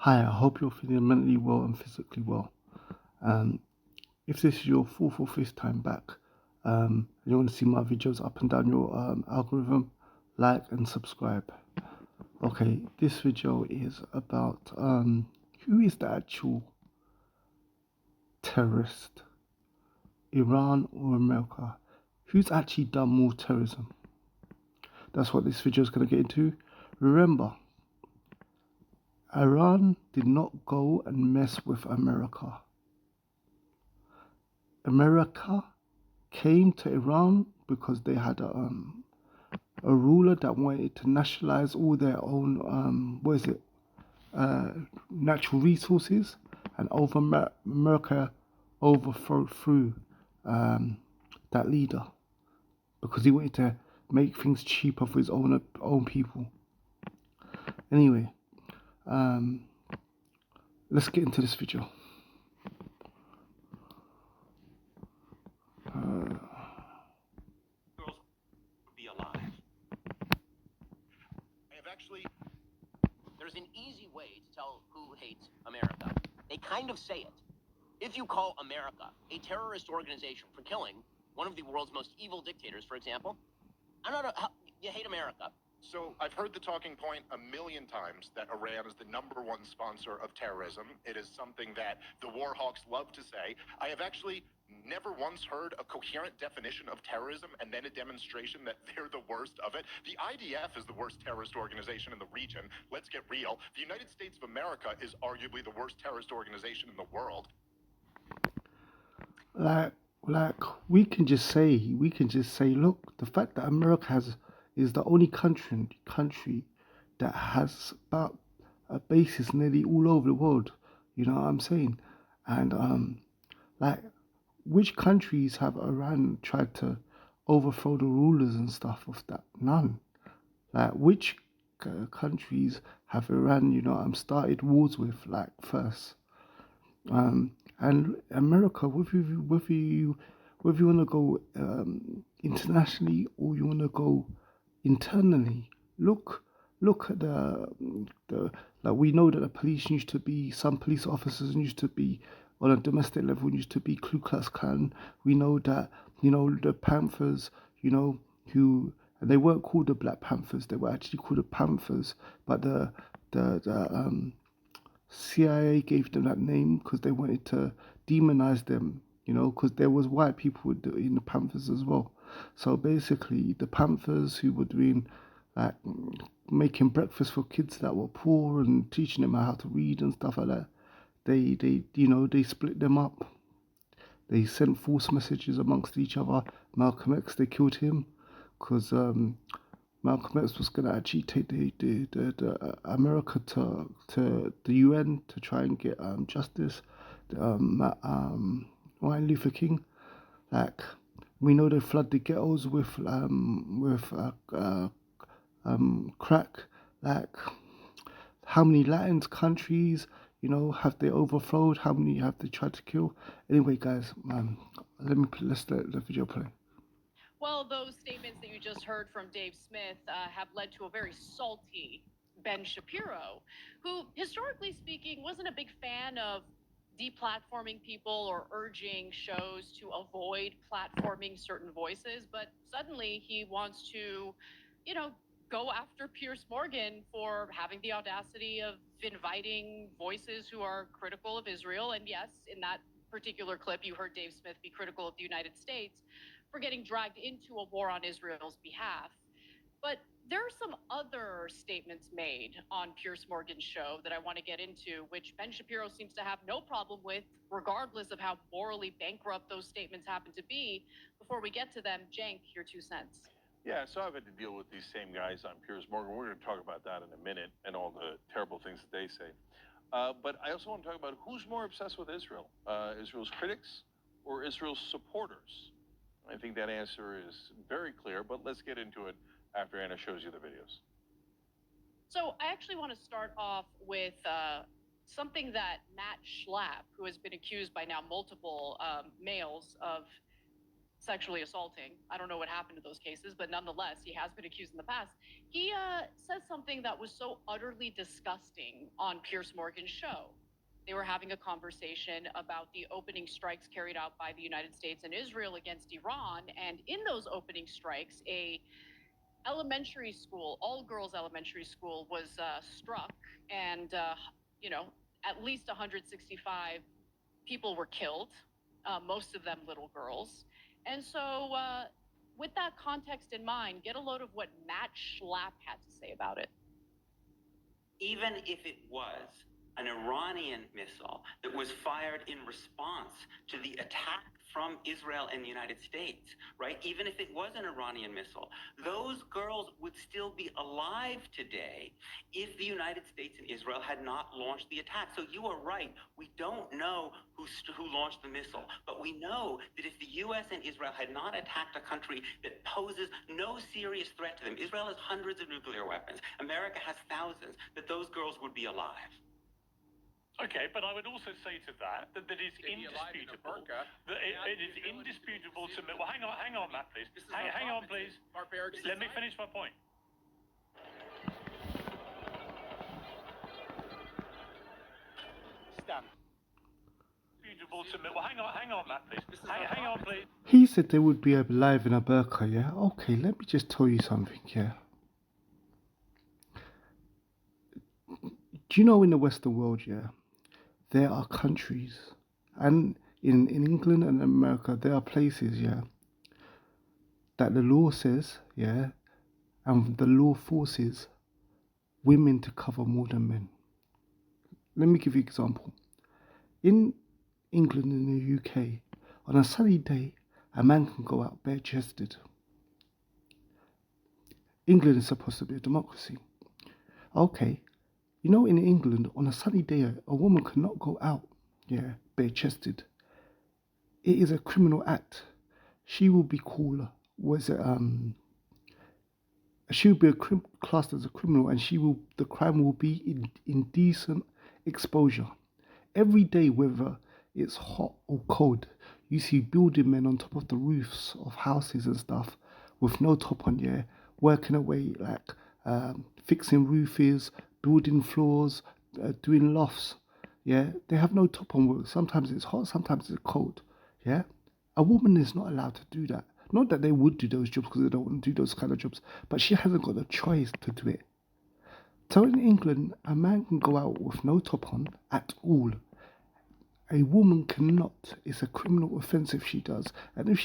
Hi, I hope you're feeling mentally well and physically well. Um, if this is your fourth or fifth time back, and you want to see my videos up and down your algorithm, like and subscribe. Okay, this video is about who is the actual terrorist, Iran or America? Who's actually done more terrorism? That's what this video is going to get into. Remember, Iran did not go and mess with America. America came to Iran because they had a ruler that wanted to nationalize all their own natural resources, and America overthrew um, that leader because he wanted to make things cheaper for his own people. Anyway, um, let's get into this video. Be alive. There's an easy way to tell who hates America. They kind of say it. If you call America a terrorist organization for killing one of the world's most evil dictators, for example, I don't know how you hate America. So I've heard the talking point a million times that Iran is the #1 sponsor of terrorism. It is something that the war hawks love to say. I have actually never once heard a coherent definition of terrorism and then a demonstration that they're the worst of it. The IDF is the worst terrorist organization in the region. Let's get real. The United States of America is arguably the worst terrorist organization in the world. Like we can just say, look, the fact that America is the only country that has about a basis nearly all over the world. You know what I'm saying? And like, which countries have Iran tried to overthrow the rulers and stuff of that? None. Like, which countries have Iran, started wars with, like, first? And America, whether you want to go internationally or you want to go internally, look at the like, we know that the police used to be, some police officers used to be on a domestic level, used to be Ku Klux Klan. We know that, the Panthers, who, and they weren't called the Black Panthers, they were actually called the Panthers, but the CIA gave them that name because they wanted to demonize them, because there was white people in the Panthers as well. So basically, the Panthers who were doing, like, making breakfast for kids that were poor and teaching them how to read and stuff like that, they split them up. They sent false messages amongst each other. Malcolm X, they killed him because Malcolm X was going to actually take the America to the UN to try and get justice. Martin Luther King, like, we know they flood the ghettos with crack. Like, how many Latin countries, have they overthrown? How many have they tried to kill? Anyway, guys, let's let the video play. Well, those statements that you just heard from Dave Smith have led to a very salty Ben Shapiro, who, historically speaking, wasn't a big fan of deplatforming people or urging shows to avoid platforming certain voices. But suddenly he wants to, go after Piers Morgan for having the audacity of inviting voices who are critical of Israel. And yes, in that particular clip, you heard Dave Smith be critical of the United States for getting dragged into a war on Israel's behalf. But there are some other statements made on Piers Morgan's show that I want to get into, which Ben Shapiro seems to have no problem with, regardless of how morally bankrupt those statements happen to be. Before we get to them, Cenk, your 2 cents. Yeah, so I've had to deal with these same guys on Piers Morgan. We're going to talk about that in a minute and all the terrible things that they say. But I also want to talk about who's more obsessed with Israel, Israel's critics or Israel's supporters. I think that answer is very clear, but let's get into it after Anna shows you the videos. So I actually want to start off with something that Matt Schlapp, who has been accused by now multiple males of sexually assaulting. I don't know what happened to those cases, but nonetheless, he has been accused in the past. He said something that was so utterly disgusting on Piers Morgan's show. They were having a conversation about the opening strikes carried out by the United States and Israel against Iran, and in those opening strikes, a elementary school, all girls elementary school, was struck, and at least 165 people were killed, most of them little girls. And so, with that context in mind, get a load of what Matt Schlapp had to say about it. Even if it was an Iranian missile that was fired in response to the attack from Israel and the United States, right? Even if it was an Iranian missile, those girls would still be alive today if the United States and Israel had not launched the attack. So you are right. We don't know who launched the missile, but we know that if the U.S. and Israel had not attacked a country that poses no serious threat to them, Israel has hundreds of nuclear weapons, America has thousands, that those girls would be alive. Okay, but I would also say to that it's indisputable. It is indisputable to me. Well, hang on, Matt, please. Hang on, please. Let me finish my point. Stan. Indisputable to me. Well, hang on, Matt, please. Hang on, please. He said they would be alive in a burqa, yeah? Okay, let me just tell you something, yeah? Do you know in the Western world, yeah, there are countries, and in England and America, there are places, yeah, that the law says, yeah, and the law forces women to cover more than men. Let me give you an example. In England and the UK, on a sunny day, a man can go out bare-chested. England is supposed to be a democracy. Okay, you know, in England, on a sunny day, a woman cannot go out, yeah, bare-chested. It is a criminal act. She will be called, she will be classed as a criminal, and the crime will be indecent exposure. Every day, whether it's hot or cold, you see building men on top of the roofs of houses and stuff with no top on, yeah, working away, like fixing roofs, building floors, doing lofts, yeah. They have no top on. Sometimes it's hot, sometimes it's cold, yeah. A woman is not allowed to do that. Not that they would do those jobs because they don't want to do those kind of jobs, but she hasn't got the choice to do it. So in England, a man can go out with no top on at all. A woman cannot. It's a criminal offence if she does. And if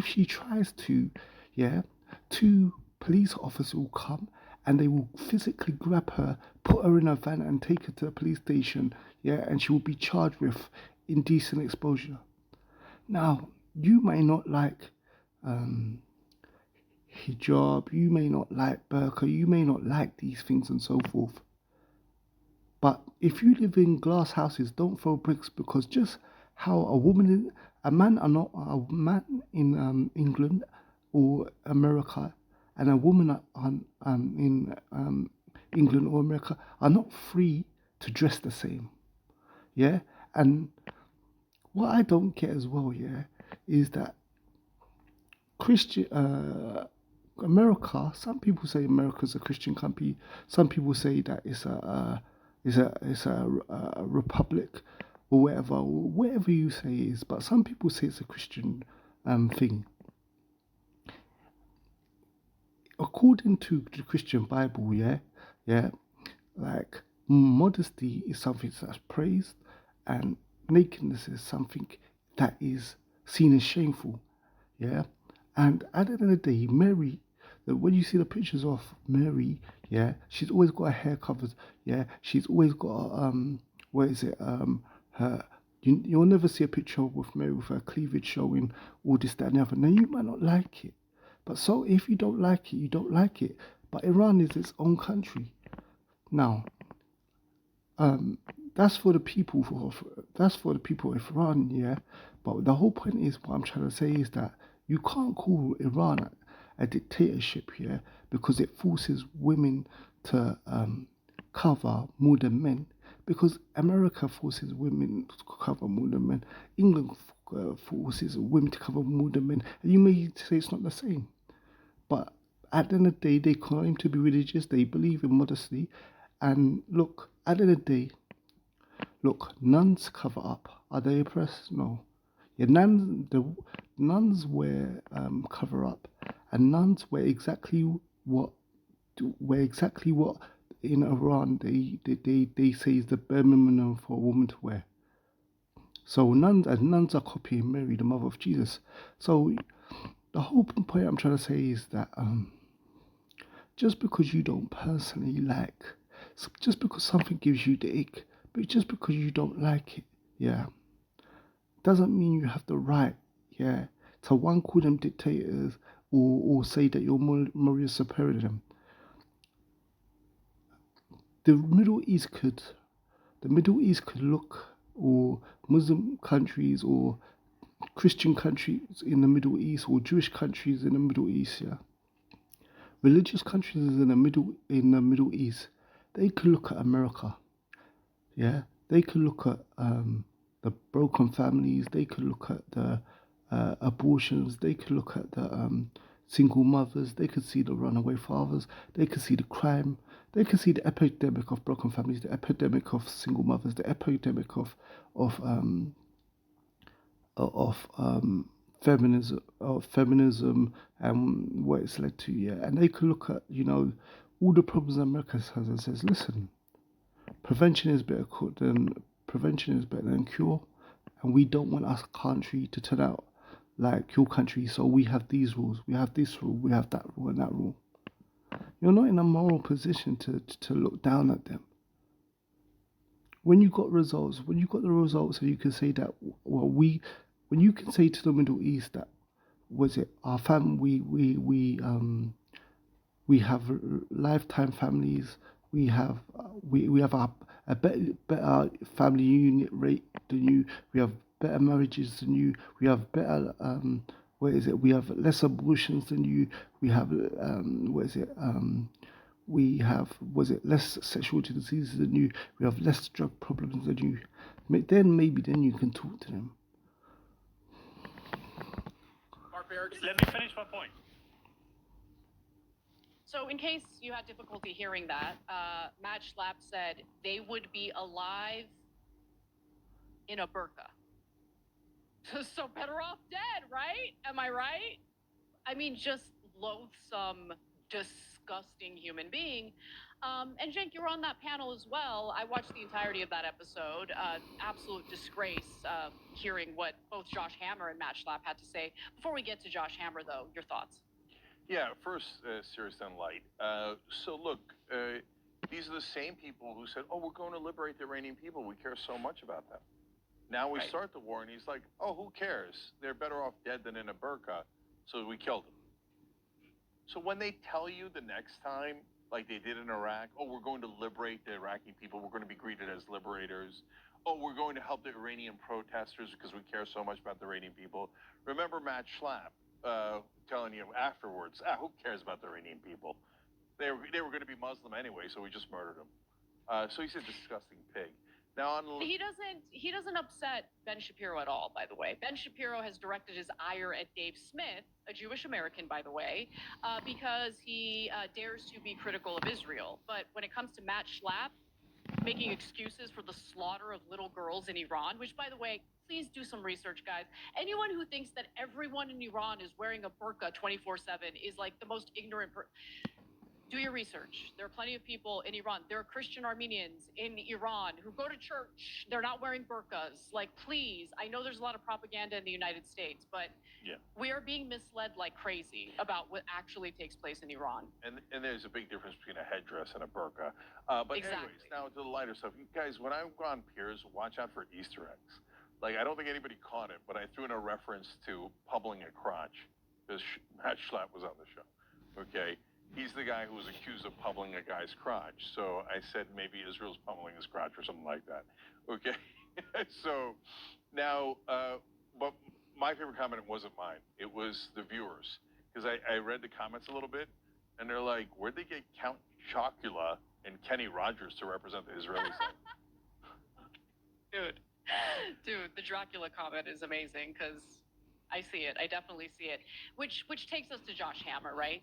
she tries to, yeah, 2 police officers will come and they will physically grab her, put her in a van and take her to the police station, yeah, and she will be charged with indecent exposure. Now, you may not like hijab, you may not like burqa, you may not like these things and so forth. But if you live in glass houses, don't throw bricks, because just how a man in England or America and a woman in England or America are not free to dress the same, yeah? And what I don't get as well, yeah, is that America, some people say America's a Christian country, some people say that it's a republic or whatever you say it is, but some people say it's a Christian thing. According to the Christian Bible, yeah, like modesty is something that's praised, and nakedness is something that is seen as shameful, yeah. And at the end of the day, Mary, when you see the pictures of Mary, yeah, she's always got her hair covered, yeah, she's always got you'll never see a picture with Mary with her cleavage showing, all this, that, and the other. Now, you might not like it, but so if you don't like it, you don't like it. But Iran is its own country. Now, that's for the people of Iran, yeah. But the whole point is, what I'm trying to say is that you can't call Iran a dictatorship, yeah, because it forces women to cover more than men. Because America forces women to cover more than men. England forces women to cover more than men. And you may say it's not the same, but at the end of the day, they claim to be religious. They believe in modesty, and look, at the end of the day, look, nuns cover up. Are they oppressed? No. Yeah, nuns wear cover up, and nuns wear exactly what in Iran they say is the bare minimum for a woman to wear. So nuns are copying Mary, the mother of Jesus. So the whole point I'm trying to say is that just because you don't personally like, just because something gives you the ick, but just because you don't like it, yeah, doesn't mean you have the right, yeah, to one, call them dictators, or say that you're morally superior to them. The Middle East could look, or Muslim countries, or Christian countries in the Middle East, or Jewish countries in the Middle East, yeah, religious countries in the Middle East, they could look at America, yeah, they could look at the broken families, they could look at the abortions, they could look at the single mothers, they could see the runaway fathers, they could see the crime, they could see the epidemic of broken families, the epidemic of single mothers, the epidemic of feminism and what it's led to, yeah. And they could look at, all the problems America has and says, listen, prevention is better than cure, and we don't want our country to turn out like your country, so we have these rules, we have this rule, we have that rule and that rule. You're not in a moral position to look down at them. When you got the results, and you can say that, when you can say to the Middle East that, was it our family, we have lifetime families, we have a better family unit rate than you, we have better marriages than you, we have better we have less abortions than you, we have we have less sexual diseases than you, we have less drug problems than you, then you can talk to them. Let me finish my point. So in case you had difficulty hearing that, Matt Schlapp said they would be alive in a burqa. So better off dead, right? Am I right? I mean, just loathsome, disgusting human being. And Cenk, you were on that panel as well. I watched the entirety of that episode. Absolute disgrace hearing what both Josh Hammer and Matt Schlapp had to say. Before we get to Josh Hammer, though, your thoughts? Yeah, first, serious then light. So look, these are the same people who said, oh, we're going to liberate the Iranian people. We care so much about them. Now we start the war, and he's like, oh, who cares? They're better off dead than in a burqa, so we killed them. So when they tell you the next time, like they did in Iraq, oh, we're going to liberate the Iraqi people, we're going to be greeted as liberators, oh, we're going to help the Iranian protesters because we care so much about the Iranian people. Remember Matt Schlapp telling you afterwards, who cares about the Iranian people? They were going to be Muslim anyway, so we just murdered them. So he's a disgusting pig. Now, he doesn't upset Ben Shapiro at all, by the way. Ben Shapiro has directed his ire at Dave Smith, a Jewish American, by the way, because he dares to be critical of Israel. But when it comes to Matt Schlapp making excuses for the slaughter of little girls in Iran, which, by the way, please do some research, guys. Anyone who thinks that everyone in Iran is wearing a burqa 24/7 is like the most ignorant person. Do your research. There are plenty of people in Iran. There are Christian Armenians in Iran who go to church. They're not wearing burqas. Like, please, I know there's a lot of propaganda in the United States, but we are being misled like crazy about what actually takes place in Iran. And there's a big difference between a headdress and a burqa. But exactly. Anyways, now to the lighter stuff. You guys, when I go on Piers, watch out for Easter eggs. Like, I don't think anybody caught it, but I threw in a reference to pummeling a crotch because Matt Schlapp was on the show. Okay? He's the guy who was accused of pummeling a guy's crotch. So I said maybe Israel's pummeling his crotch or something like that. Okay? So now, but my favorite comment wasn't mine. It was the viewers. Because I read the comments a little bit, and they're like, where'd they get Count Chocula and Kenny Rogers to represent the Israeli side? Dude. Dude, the Dracula comment is amazing because I see it. I definitely see it. Which takes us to Josh Hammer, right?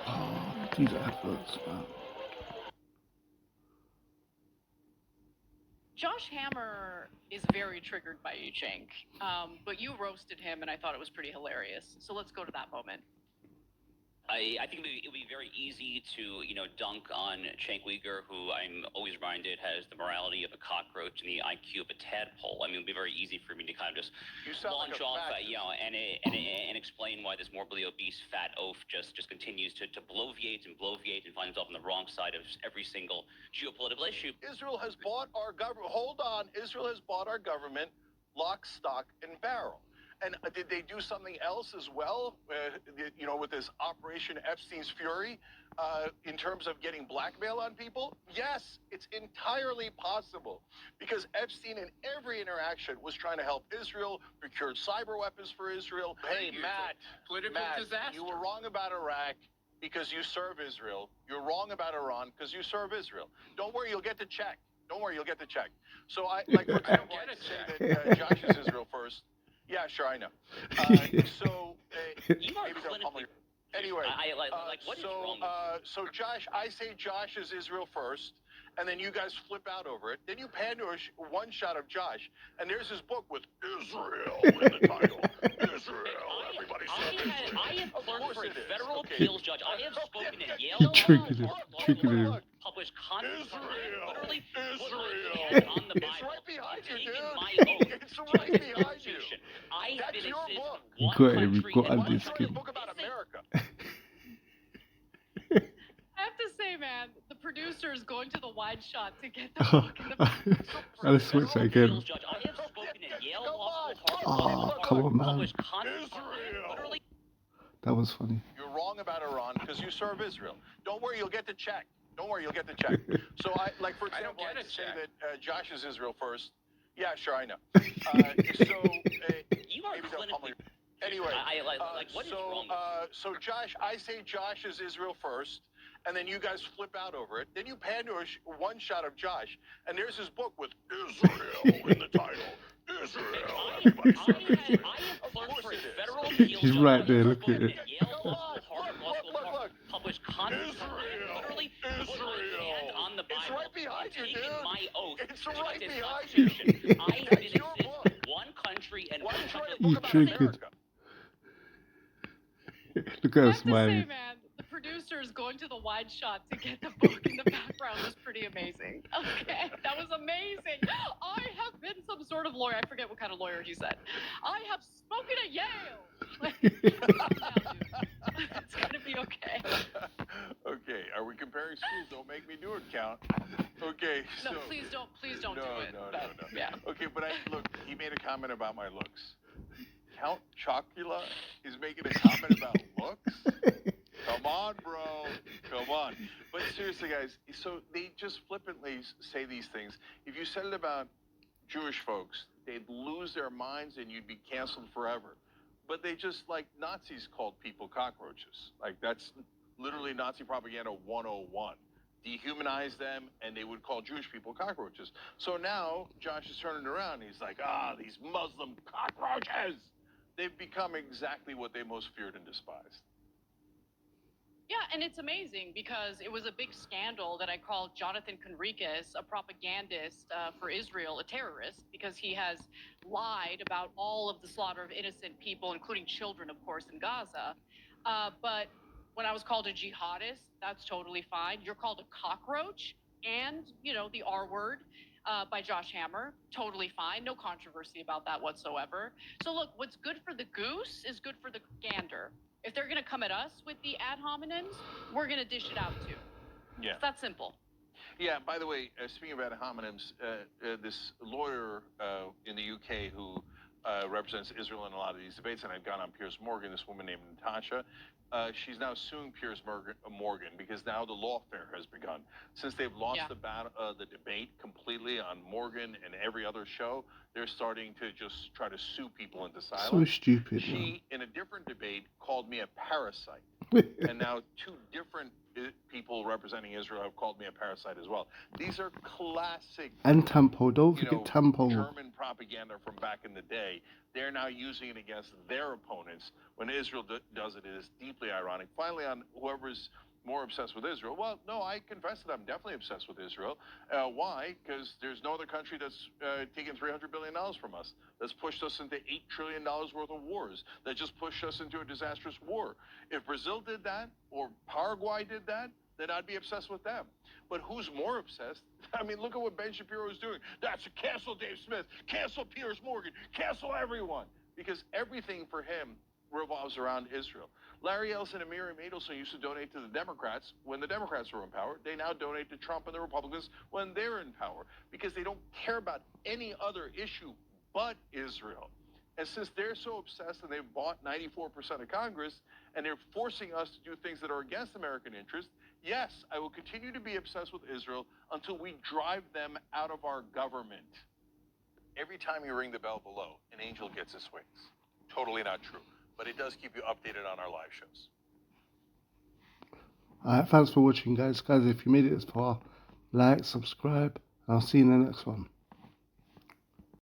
Oh, these adverts, man. Josh Hammer is very triggered by you, Cenk, but you roasted him, and I thought it was pretty hilarious. So let's go to that moment. I think it would be very easy to, dunk on Cenk Uyghur, who I'm always reminded has the morality of a cockroach and the IQ of a tadpole. I mean, it would be very easy for me to kind of just launch off, and explain why this morbidly obese fat oaf just continues to bloviate and find himself on the wrong side of every single geopolitical issue. Israel has bought our government. Hold on. Israel has bought our government lock, stock, and barrel. And did they do something else as well, with this Operation Epstein's Fury, in terms of getting blackmail on people? Yes, it's entirely possible, because Epstein in every interaction was trying to help Israel, procured cyber weapons for Israel. Hey, Matt, disaster. You were wrong about Iraq because you serve Israel. You're wrong about Iran because you serve Israel. Don't worry, you'll get the check. Don't worry, you'll get the check. So for example, I'd say that Josh is Israel first. Yeah, sure, I know. You are clinically... Anyway, what is wrong with you? so Josh, I say Josh is Israel first, and then you guys flip out over it. Then you pan to one shot of Josh, and there's his book with Israel in the title. Israel, everybody said Israel. I have clerked for a federal appeals judge. I have spoken at Yale. He triggered him. Published content. Literally, Israel. on the Bible. It's right behind you, dude. My oath It's right behind you. I have been your book. You got him. You got this It's a book about America. I have to say, man, the producer is going to the wide shot to get the book in the back. I'll switch that again. I have spoken at Yale Law School. Oh, come on, man. Published content. Literally. That was funny. You're wrong about Iran because you serve Israel. Don't worry, you'll get the check. Don't worry, you'll get the check. So for example, I'd say that Josh is Israel first. Yeah, sure, I know. You are clinically... Anyway, what is wrong with you? so Josh, I say Josh is Israel first, and then you guys flip out over it. Then you pan to one shot of Josh, and there's his book with Israel in the title. Israel, everybody said Israel. I have clerked for a federal appeals He's judge. right there, look at it. Look. Published content. Israel. Literally, Israel. on the Bible. It's right behind you, dude. My oath. It's right behind you. I have been in one country and Why one don't you write a country. book about triggered. America? Look at I her have to smiling. say, man, the producer is going to the wide shot to get the book in the background was pretty amazing. Okay, that was amazing. I have been some sort of lawyer. I forget what kind of lawyer he said. I have spoken at Yale. It's gonna be okay. Okay, are we comparing schools? Don't make me do it, Count. Okay, No, so... please don't do it. No. Yeah. Okay, but look, he made a comment about my looks. Count Chocula is making a comment about looks? Come on, bro. Come on. But seriously, guys, so they just flippantly say these things. If you said it about Jewish folks, they'd lose their minds and you'd be canceled forever. But they just, like Nazis called people cockroaches. Like, that's literally Nazi propaganda 101. Dehumanize them, and they would call Jewish people cockroaches. So now Josh is turning around. He's like, these Muslim cockroaches. They've become exactly what they most feared and despised. Yeah, and it's amazing because it was a big scandal that I called Jonathan Conricus, a propagandist for Israel, a terrorist, because he has lied about all of the slaughter of innocent people, including children, of course, in Gaza. But when I was called a jihadist, that's totally fine. You're called a cockroach and, the R word by Josh Hammer, totally fine. No controversy about that whatsoever. So look, what's good for the goose is good for the gander. If they're going to come at us with the ad hominems, we're going to dish it out too. Yeah. It's that simple. Yeah, by the way, speaking of ad hominems, this lawyer in the UK who represents Israel in a lot of these debates, and I've gone on Piers Morgan, this woman named Natasha, she's now suing Piers Morgan because now the lawfare has begun. Since they've lost the debate completely on Morgan and every other show, they're starting to just try to sue people into silence. So stupid. She, in a different debate, called me a parasite. And now two different people people representing Israel have called me a parasite as well. These are classic. And Tampo, don't You forget know, Tampo. German propaganda from back in the day. They're now using it against their opponents. When Israel does it, it is deeply ironic. Finally, on whoever's more obsessed with Israel, well, no, I confess that I'm definitely obsessed with Israel. Why? Because there's no other country that's taken $300 billion from us, that's pushed us into $8 trillion worth of wars, that just pushed us into a disastrous war. If Brazil did that, or Paraguay did that, then I'd be obsessed with them. But who's more obsessed? I mean, look at what Ben Shapiro is doing. That's a cancel Dave Smith, cancel Piers Morgan, cancel everyone. Because everything for him revolves around Israel. Larry Ellison and Miriam Adelson used to donate to the Democrats when the Democrats were in power. They now donate to Trump and the Republicans when they're in power, because they don't care about any other issue but Israel. And since they're so obsessed and they've bought 94% of Congress and they're forcing us to do things that are against American interests, yes, I will continue to be obsessed with Israel until we drive them out of our government. Every time you ring the bell below, an angel gets his wings. Totally not true, but it does keep you updated on our live shows. Alright, thanks for watching, guys. Guys, if you made it this far, like, subscribe, and I'll see you in the next one.